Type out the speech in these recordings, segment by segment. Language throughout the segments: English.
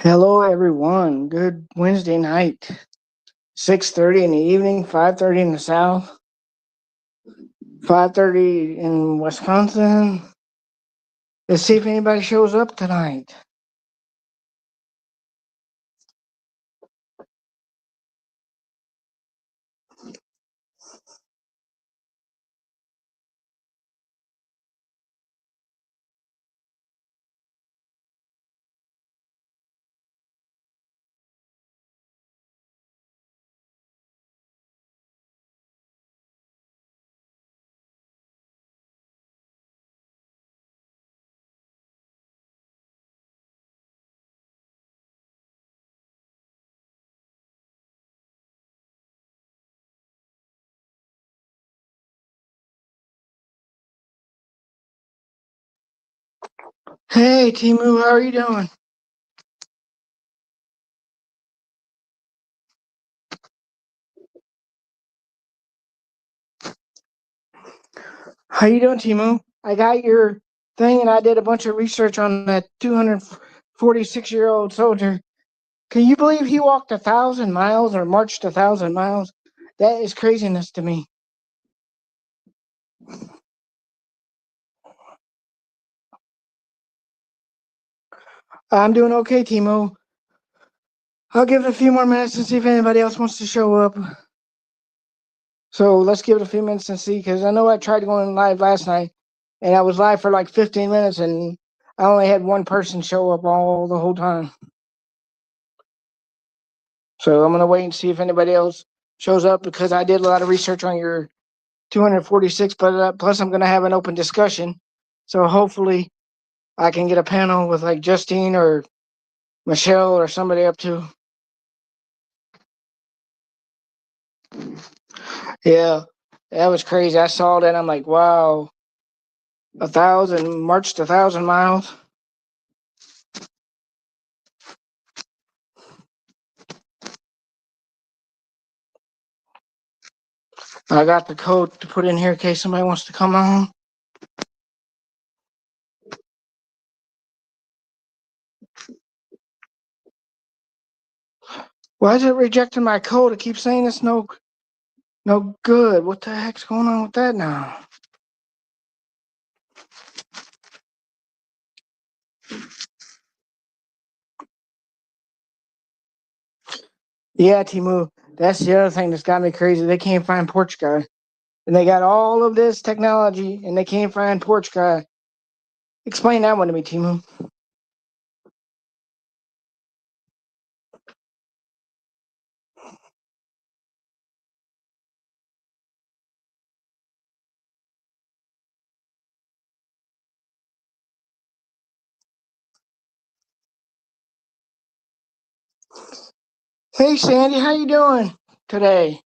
Hello, everyone. Good Wednesday night. 6:30 in the evening, 5:30 in the South, 5:30 in Wisconsin. Let's see if anybody shows up tonight. Hey, Timu, how are you doing? How you doing, Timu? I got your thing, and I did a bunch of research on that 246-year-old soldier. Can you believe he walked 1,000 miles or marched 1,000 miles? That is craziness to me. I'm doing okay, Timo. I'll give it a few more minutes and see if anybody else wants to show up. So let's give it a few minutes and see, because I know I tried going live last night, and I was live for like 15 minutes, and I only had one person show up all the whole time. So I'm gonna wait and see if anybody else shows up, because I did a lot of research on your 246, but plus I'm gonna have an open discussion. So hopefully I can get a panel with like Justine or Michelle or somebody up to. Yeah, that was crazy. I saw that. I'm like, wow, 1,000 miles. I got the code to put in here in case somebody wants to come on. Why is it rejecting my code? It keeps saying it's no good. What the heck's going on with that now? Yeah, Timu, that's the other thing that's got me crazy. They can't find Porch Guy. And they got all of this technology and they can't find Porch Guy. Explain that one to me, Timu. Hey Sandy, how you doing today?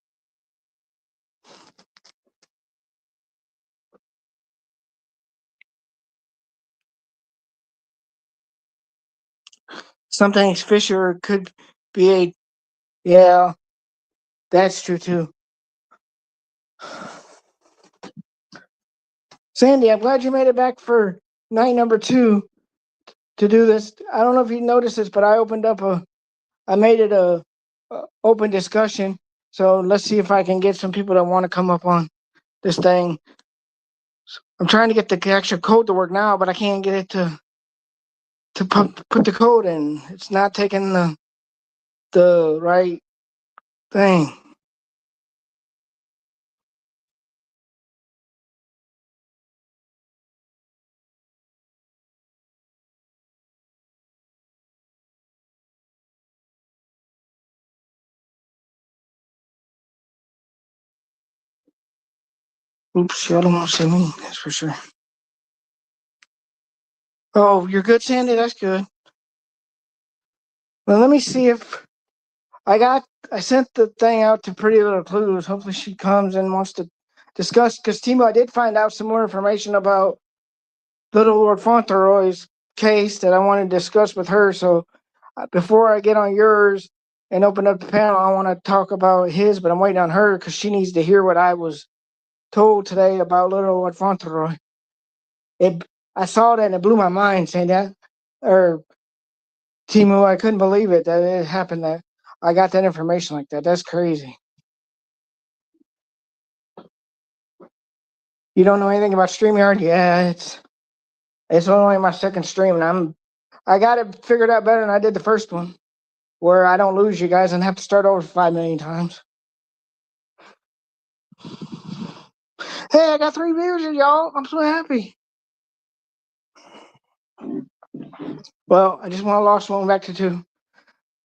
Something's Fisher could be a, yeah, that's true too. Sandy, I'm glad you made it back for night number two to do this. I don't know if you noticed this, but I made it a open discussion. So let's see if I can get some people that want to come up on this thing. I'm trying to get the actual code to work now, but I can't get it to put the code in. It's not taking the right thing. Oops, y'all don't want to see me. That's for sure. Oh, you're good, Sandy. That's good. Well, let me see if I got. I sent the thing out to Pretty Little Clues. Hopefully, she comes and wants to discuss. Because Timo, I did find out some more information about Little Lord Fauntleroy's case that I want to discuss with her. So before I get on yours and open up the panel, I want to talk about his, but I'm waiting on her because she needs to hear what I was told today about Little Lord Fauntleroy. It, I saw that and it blew my mind saying that, or Timu, I couldn't believe it that it happened that I got that information like that. That's crazy. You don't know anything about StreamYard? Yeah, it's only my second stream, and I got it figured out better than I did the first one, where I don't lose you guys and have to start over 5 million times. Hey, I got 3 viewers, y'all. I'm so happy. Well, I just want to lost one back to 2.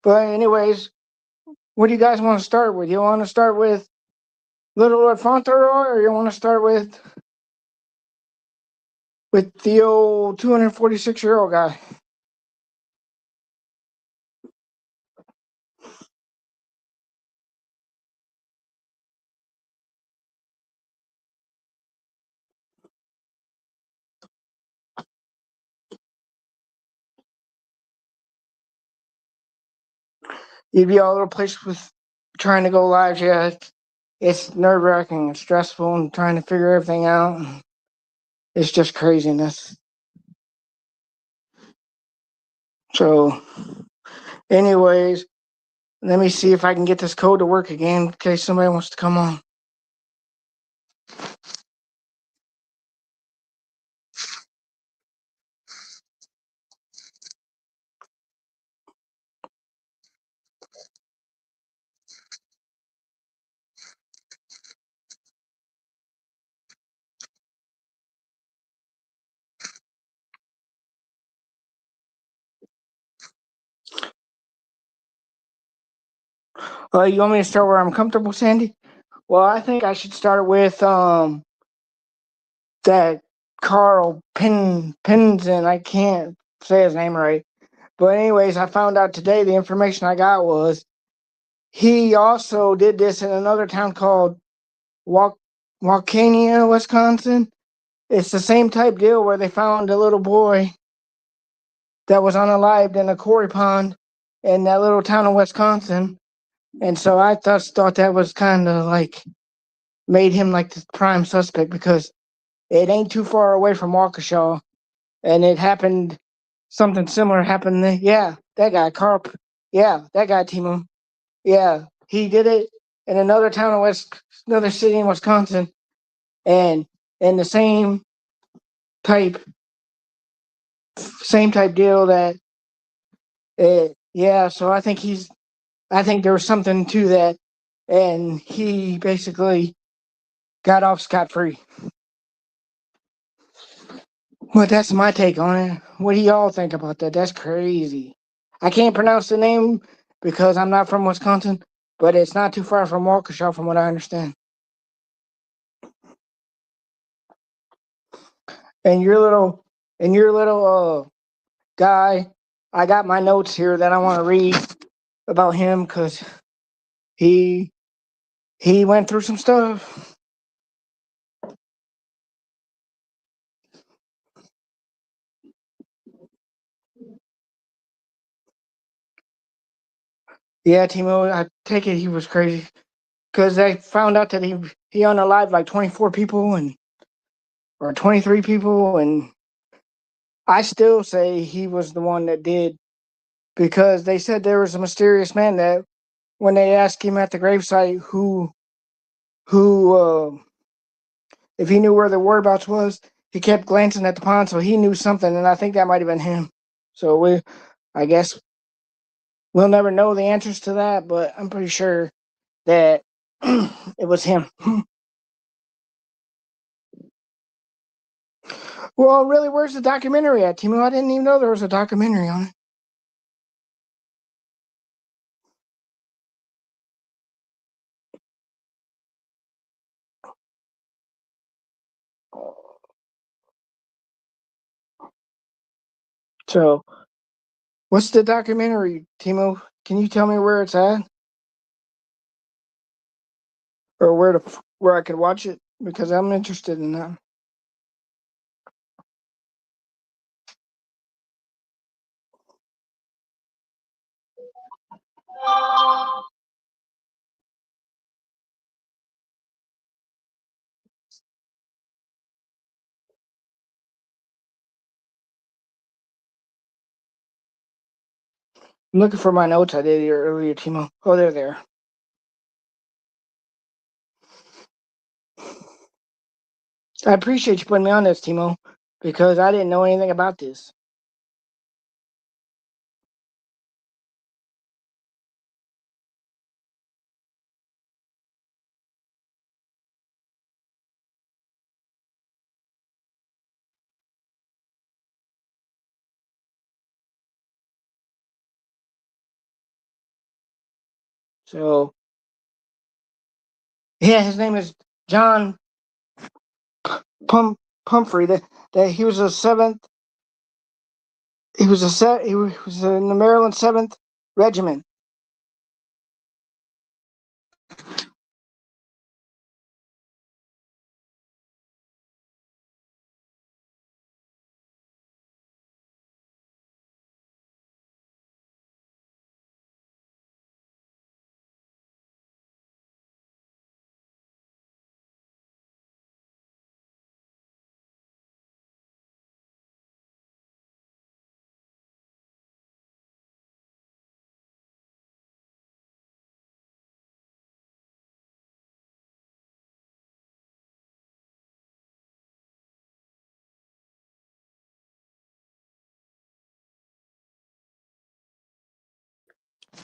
But anyways, what do you guys want to start with? You want to start with Little Lord Fauntleroy, or you want to start with the old 246-year-old guy? You'd be all over the place with trying to go live. Yeah, it's nerve-wracking and stressful and trying to figure everything out. It's just craziness. So, anyways, let me see if I can get this code to work again in case somebody wants to come on. You want me to start where I'm comfortable, Sandy? Well, I think I should start with that Carl Pinson. I can't say his name right. But anyways, I found out today the information I got was he also did this in another town called Waukenia, Wisconsin. It's the same type deal where they found a little boy that was unalived in a quarry pond in that little town of Wisconsin. And so I thought that was kind of like made him like the prime suspect because it ain't too far away from Waukesha. And it happened, something similar happened there. Yeah, that guy, Carl. Yeah, that guy, Timo. Yeah, he did it in another town in another city in Wisconsin. And in the type, same type deal that, yeah, so I think there was something to that. And he basically got off scot-free. Well, that's my take on it. What do y'all think about that? That's crazy. I can't pronounce the name because I'm not from Wisconsin, but it's not too far from Waukesha, from what I understand. And your little guy, I got my notes here that I want to read about him because he went through some stuff. Yeah, Timo, I take it he was crazy because they found out that he unalived like 24 people or 23 people, and I still say he was the one that did because they said there was a mysterious man that when they asked him at the gravesite who if he knew where the whereabouts was, he kept glancing at the pond, so he knew something, and I think that might have been him. So I guess we'll never know the answers to that, but I'm pretty sure that it was him. Well, really, where's the documentary at, Timo? I didn't even know there was a documentary on it. So, what's the documentary, Timo? Can you tell me where it's at, or where I could watch it? Because I'm interested in that. I'm looking for my notes I did here earlier, Timo. Oh, they're there. I appreciate you putting me on this, Timo, because I didn't know anything about this. So, yeah, his name is John Pumphrey. That he was a seventh. He was he was in the Maryland Seventh Regiment.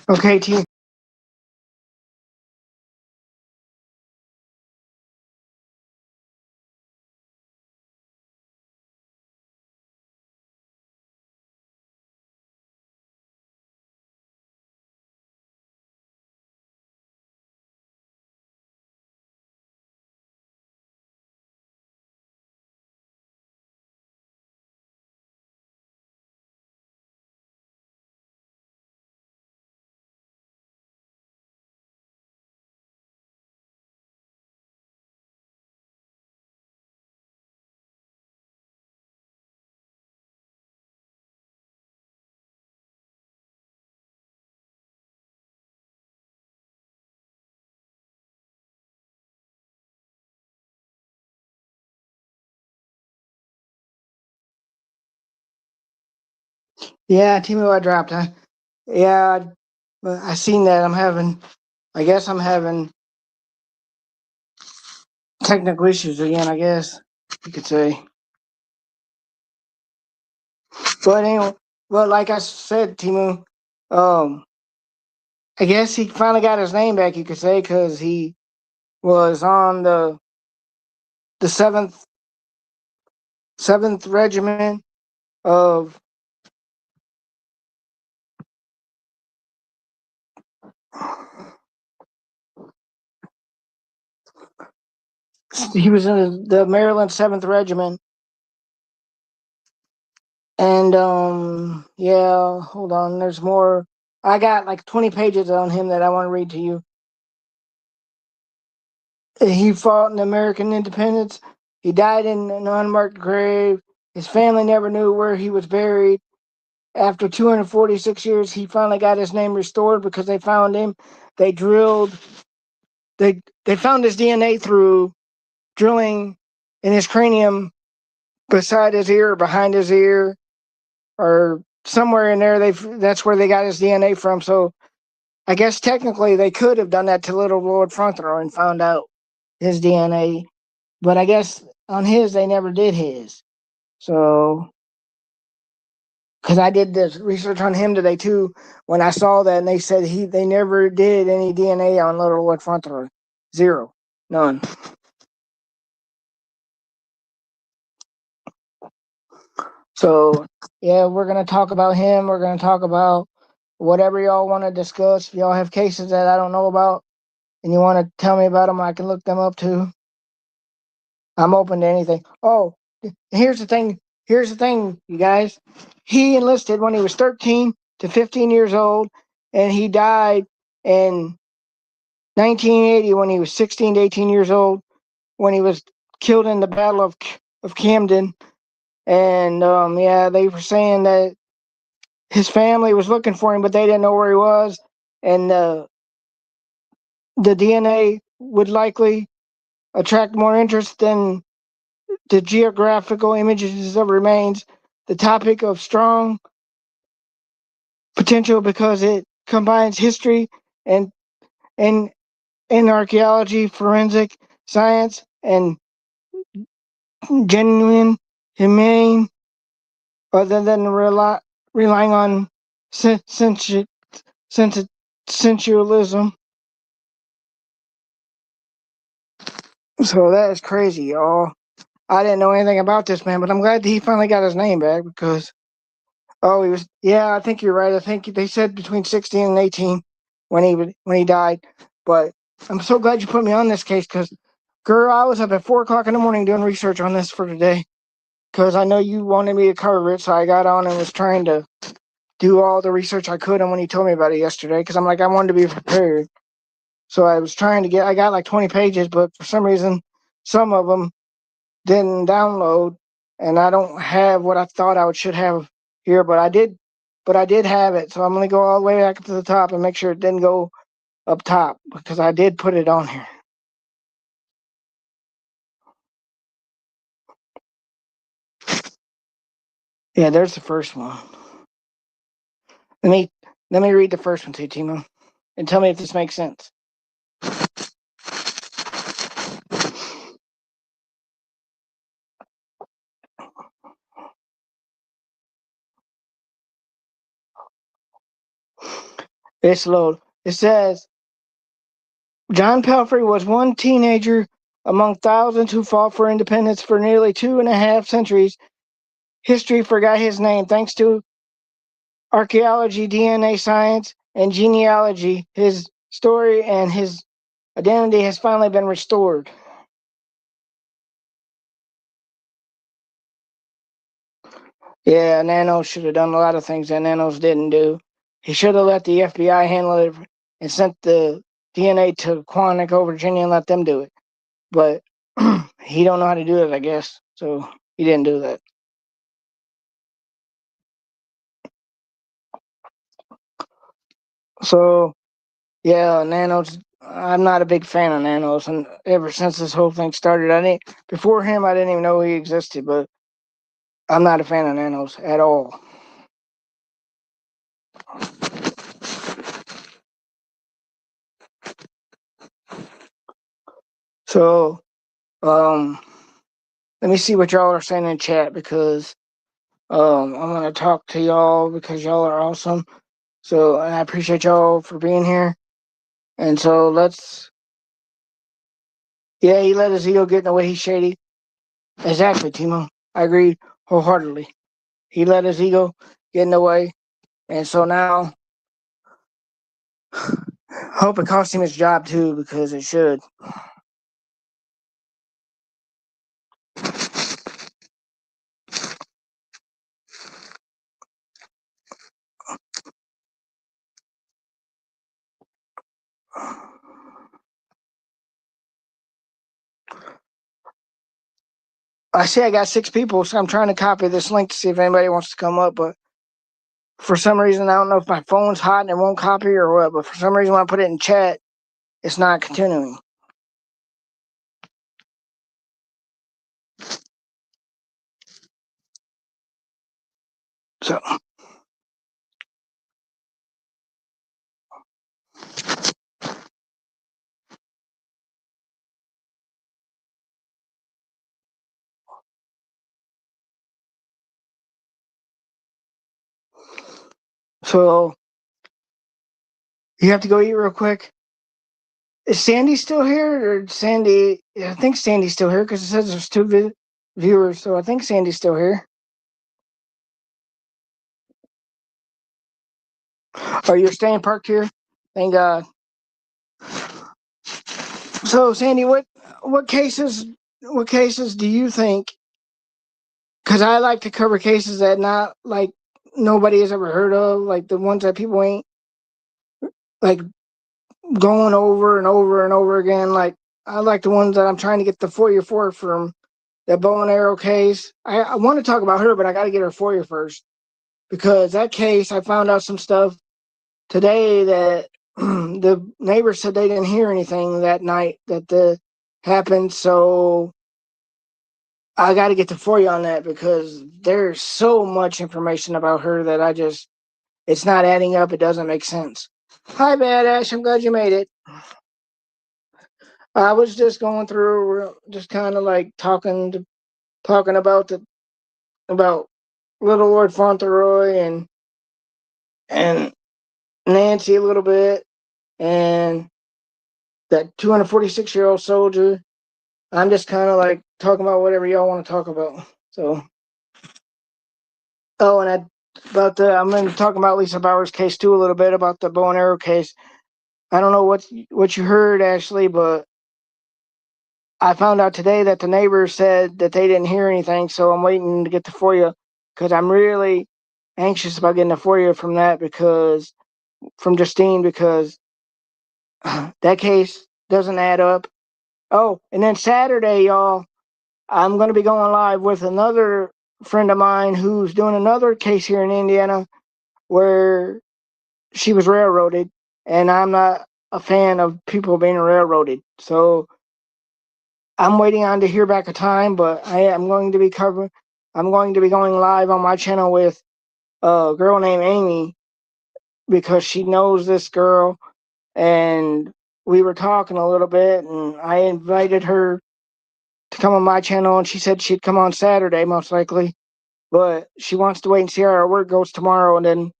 Okay, Timo. Yeah, Timo, I dropped. Yeah, I seen that. I guess I'm having technical issues again. I guess you could say. But anyway, well, like I said, Timo, um, I guess he finally got his name back. You could say because he was on the seventh regiment of. He was in the Maryland Seventh Regiment, and yeah. Hold on, there's more. I got like 20 pages on him that I want to read to you. He fought in American independence. He died in an unmarked grave. His family never knew where he was buried. After 246 years, he finally got his name restored because they found him. They drilled. They found his DNA through drilling in his cranium, beside his ear, or behind his ear, or somewhere in there. That's where they got his DNA from. So I guess technically they could have done that to Little Lord Fauntleroy and found out his DNA. But I guess on his, they never did his. So, because I did this research on him today too, when I saw that, and they said they never did any DNA on Little Lord Fauntleroy. Zero. None. So, yeah, we're going to talk about him. We're going to talk about whatever y'all want to discuss. If y'all have cases that I don't know about and you want to tell me about them, I can look them up too. I'm open to anything. Oh, here's the thing. Here's the thing, you guys. He enlisted when he was 13 to 15 years old, and he died in 1980 when he was 16 to 18 years old, when he was killed in the Battle of Camden. And yeah, they were saying that his family was looking for him, but they didn't know where he was. And the DNA would likely attract more interest than the geographical images of remains. The topic of strong potential because it combines history and and in archaeology, forensic science, and genuine, humane, other than relying on sensualism. So that is crazy, y'all. I didn't know anything about this man, but I'm glad that he finally got his name back because he was. Yeah, I think you're right. I think they said between 16 and 18 when he died. But I'm so glad you put me on this case because, girl, I was up at 4 o'clock in the morning doing research on this for today because I know you wanted me to cover it, so I got on and was trying to do all the research I could on when you told me about it yesterday because I'm like I wanted to be prepared. So I was trying to I got like 20 pages, but for some reason, some of them didn't download, and I don't have what I thought should have here, but I did. But I did have it, so I'm gonna go all the way back to the top and make sure it didn't go up top because I did put it on here. Yeah, there's the first one. Let me read the first one to you, Timo, and tell me if this makes sense. It's low. It says John Pelfrey was one teenager among thousands who fought for independence for nearly 2.5 centuries. History forgot his name. Thanks to archaeology, DNA science, and genealogy, his story and his identity has finally been restored. Yeah, Nanos should have done a lot of things that Nanos didn't do. He should have let the FBI handle it and sent the DNA to Quantico, Virginia, and let them do it. But he don't know how to do it, I guess. So he didn't do that. So yeah, Nanos. I'm not a big fan of Nanos, and ever since this whole thing started, I didn't. Before him, I didn't even know he existed. But I'm not a fan of Nanos at all. So, let me see what y'all are saying in chat because I'm gonna talk to y'all because y'all are awesome. So, and I appreciate y'all for being here. And so yeah, he let his ego get in the way. He's shady. Exactly, Timo. I agree wholeheartedly. He let his ego get in the way, and so now, hope it cost him his job too because it should. I see I got 6 people, so I'm trying to copy this link to see if anybody wants to come up, but for some reason, I don't know if my phone's hot and it won't copy or what, but for some reason, when I put it in chat, it's not continuing. So, so you have to go eat real quick. Is Sandy still here, or Sandy? Yeah, I think Sandy's still here because it says there's 2 viewers, so I think Sandy's still here. Oh, you're staying parked here? Thank God. So, Sandy, what cases do you think? Because I like to cover cases that not like nobody has ever heard of, like the ones that people ain't like going over and over and over again. Like I like the ones that I'm trying to get the FOIA for from that bow and arrow case. I want to talk about her, but I got to get her FOIA first because that case I found out some stuff today that the neighbors said they didn't hear anything that night that the happened. So I got to get the FOIA on that because there's so much information about her that I just it's not adding up. It doesn't make sense. Hi, Badass. I'm glad you made it. I was just going through, just kind of like talking about Little Lord Fauntleroy and Nancy a little bit, and that 246-year-old soldier. I'm just kind of like talking about whatever y'all want to talk about. So, oh, and I'm going to talk about Lisa Bowers' case too a little bit, about the bow and arrow case. I don't know what you heard, Ashley, but I found out today that the neighbors said that they didn't hear anything, so I'm waiting to get the FOIA because I'm really anxious about getting a FOIA from Justine, because that case doesn't add up. Oh, and then Saturday, y'all, I'm going to be going live with another friend of mine who's doing another case here in Indiana where she was railroaded, and I'm not a fan of people being railroaded. So I'm waiting on to hear back a time, but I'm going to be going live on my channel with a girl named Amy, because she knows this girl, and we were talking a little bit, and I invited her to come on my channel, and she said she'd come on Saturday, most likely, but she wants to wait and see how her work goes tomorrow, and then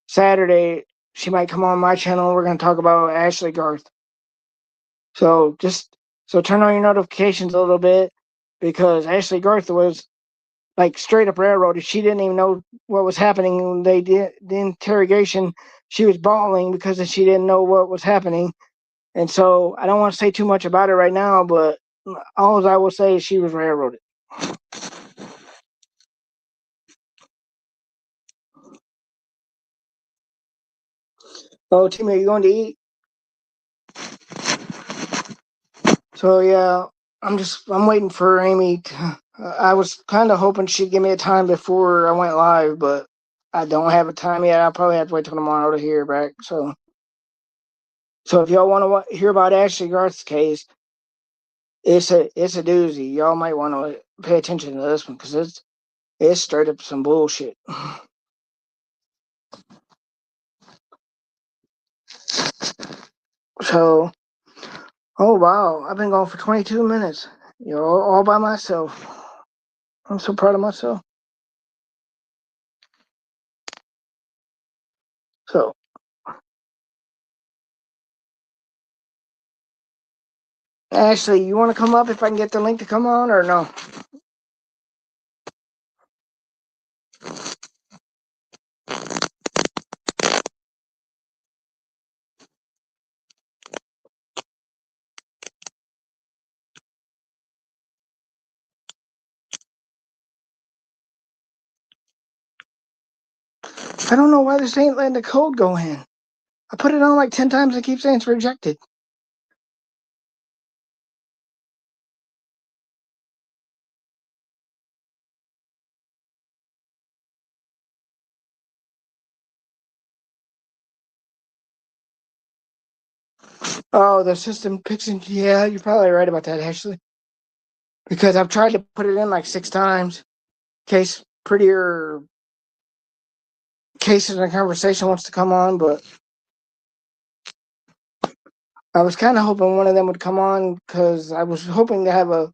Saturday she might come on my channel, and we're going to talk about Ashley Garth. So turn on your notifications a little bit, because Ashley Garth was like straight up railroaded. She didn't even know what was happening when they did the interrogation. She was bawling because she didn't know what was happening. And so I don't want to say too much about it right now, but all I will say is she was railroaded. Oh, Timmy, are you going to eat? So yeah, I'm waiting for Amy. I was kind of hoping she'd give me a time before I went live, but I don't have a time yet. I'll probably have to wait till tomorrow to hear back. So if y'all want to hear about Ashley Garth's case, it's a doozy. Y'all might want to pay attention to this one, because it's straight up some bullshit. So, oh wow, I've been going for 22 minutes. All by myself. I'm so proud of myself. So, Ashley, you want to come up if I can get the link to come on, or no? I don't know why this ain't letting the code go in. I put it on like 10 times and it keeps saying it's rejected. Oh, the system picks in. Yeah, you're probably right about that, Ashley. Because I've tried to put it in like 6 times. Case prettier cases in a conversation wants to come on, but I was kind of hoping one of them would come on, because I was hoping to have a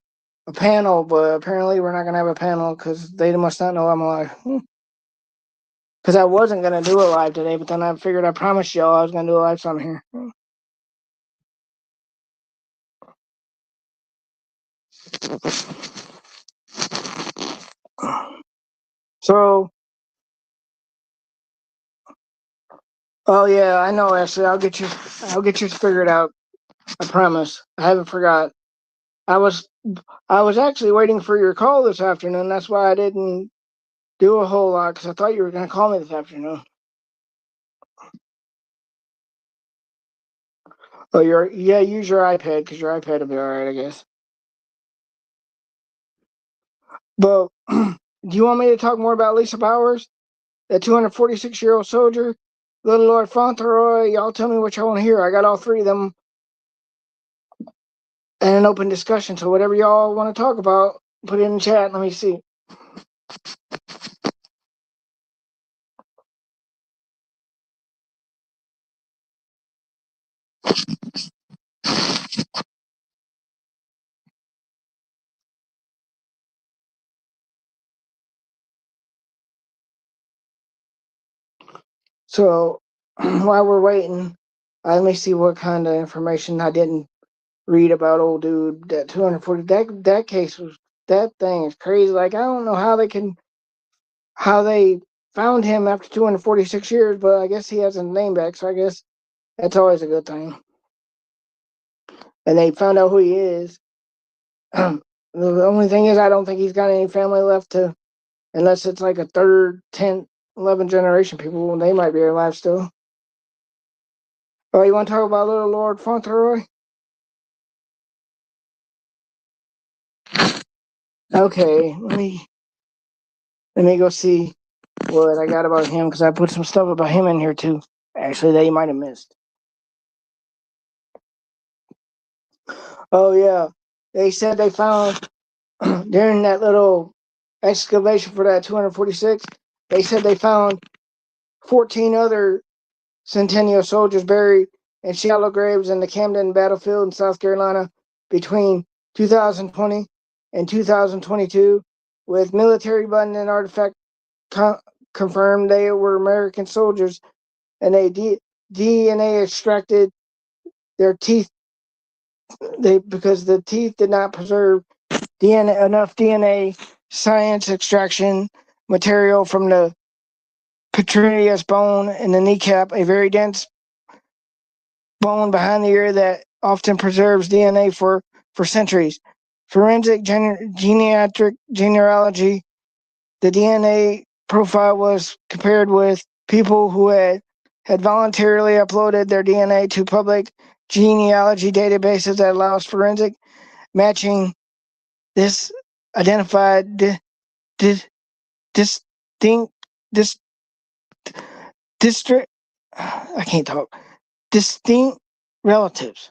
panel, but apparently we're not going to have a panel because they must not know I'm alive. Because I wasn't going to do it live today, but then I figured I promised y'all I was going to do a live, so I'm here. So, oh yeah, I know, Ashley. I'll get you figured out. I promise. I haven't forgot. I was actually waiting for your call this afternoon. That's why I didn't do a whole lot, because I thought you were going to call me this afternoon. Oh, use your iPad, because your iPad will be all right, I guess. But do you want me to talk more about Lisa Bowers, the 246-year-old soldier, Little Lord Fauntleroy? Y'all tell me what y'all want to hear. I got all 3 of them and an open discussion. So whatever y'all want to talk about, put it in the chat. Let me see. So while we're waiting, let me see what kind of information I didn't read about old dude. That 240 that case was that thing is crazy. Like I don't know how they found him after 246 years, but I guess he has his name back, so I guess that's always a good thing. And they found out who he is. The only thing is, I don't think he's got any family left to, unless it's like a third, 10th, 11th generation people. They might be alive still. Oh, you want to talk about Little Lord Fauntleroy? Okay, let me go see what I got about him because I put some stuff about him in here too. Actually, that you might have missed. Oh yeah, they said they found during that little excavation for that 246. They said they found 14 other Centennial soldiers buried in shallow graves in the Camden battlefield in South Carolina between 2020 and 2022, with military button and artifact confirmed they were American soldiers, and they DNA extracted their teeth. Because the teeth did not preserve enough DNA science extraction material from the petraneus bone in the kneecap, a very dense bone behind the ear that often preserves DNA for centuries. Forensic genealogy, the DNA profile was compared with people who had voluntarily uploaded their DNA to public genealogy databases that allows forensic matching. This identified distinct dis, district I can't talk distinct relatives,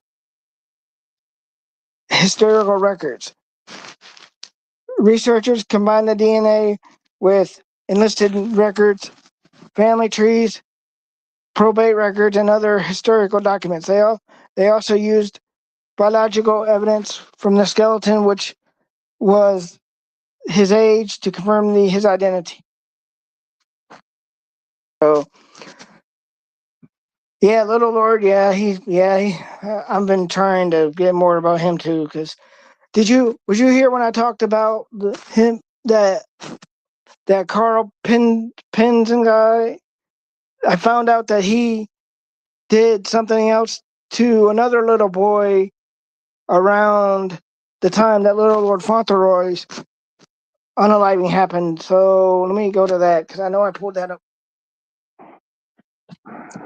historical records. Researchers combine the DNA with enlisted records, family trees, probate records, and other historical documents. They also used biological evidence from the skeleton, which was his age, to confirm his identity. So, yeah, Little Lord, I've been trying to get more about him too. Because was you here when I talked about him that Carl Pinson guy? I found out that he did something else to another little boy around the time that Little Lord Fauntleroy's unaliving happened. So let me go to that because I know I pulled that up.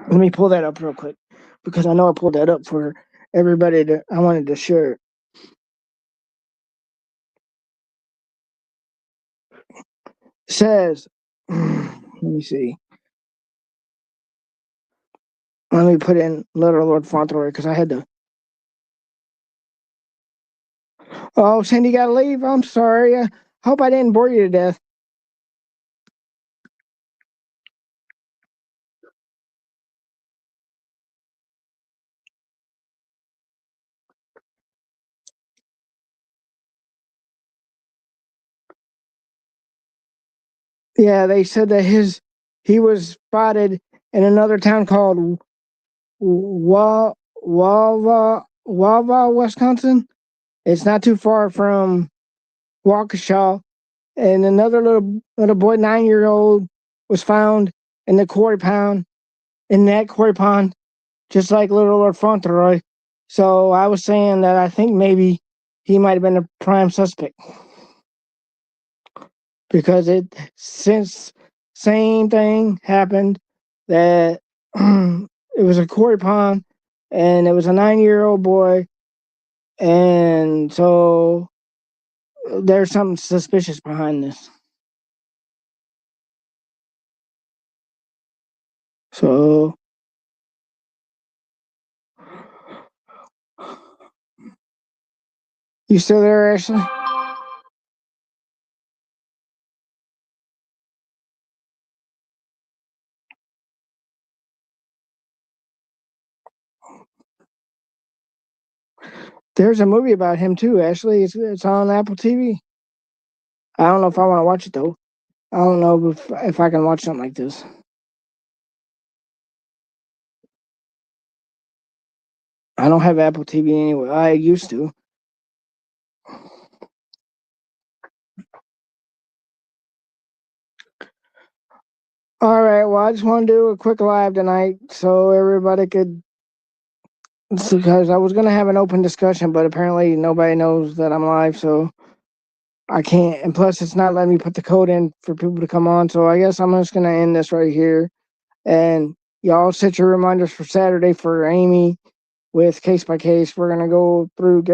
Let me pull that up real quick because I know I pulled that up for everybody that I wanted to share. It says, let me see. Let me put in Little Lord Fauntleroy because I had to. Oh, Cindy got to leave. I'm sorry. I hope I didn't bore you to death. Yeah, they said that he was spotted in another town called Wawa, Wisconsin. It's not too far from Waukesha. And another little boy, 9-year old, was found in the quarry pond, in that quarry pond, just like Little Lord Fauntleroy. So I was saying that I think maybe he might have been a prime suspect because since same thing happened that it was a quarry pond and it was a 9-year-old boy, and so there's something suspicious behind this. So you still there, Ashley? There's a movie about him too, Ashley. It's on Apple TV. I don't know if I want to watch it though. I don't know if I can watch something like this. I don't have Apple TV anyway. I used to. All right. Well, I just want to do a quick live tonight so everybody could. Because I was gonna have an open discussion, but apparently nobody knows that I'm live, so I can't. And plus, it's not letting me put the code in for people to come on. So I guess I'm just gonna end this right here. And y'all set your reminders for Saturday for Amy with Case by Case. We're gonna go through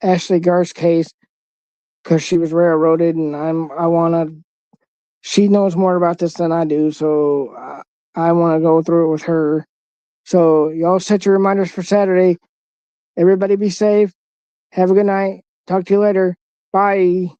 Ashley Garth's case because she was railroaded, and I wanna. She knows more about this than I do, so I want to go through it with her. So y'all set your reminders for Saturday. Everybody be safe. Have a good night. Talk to you later. Bye.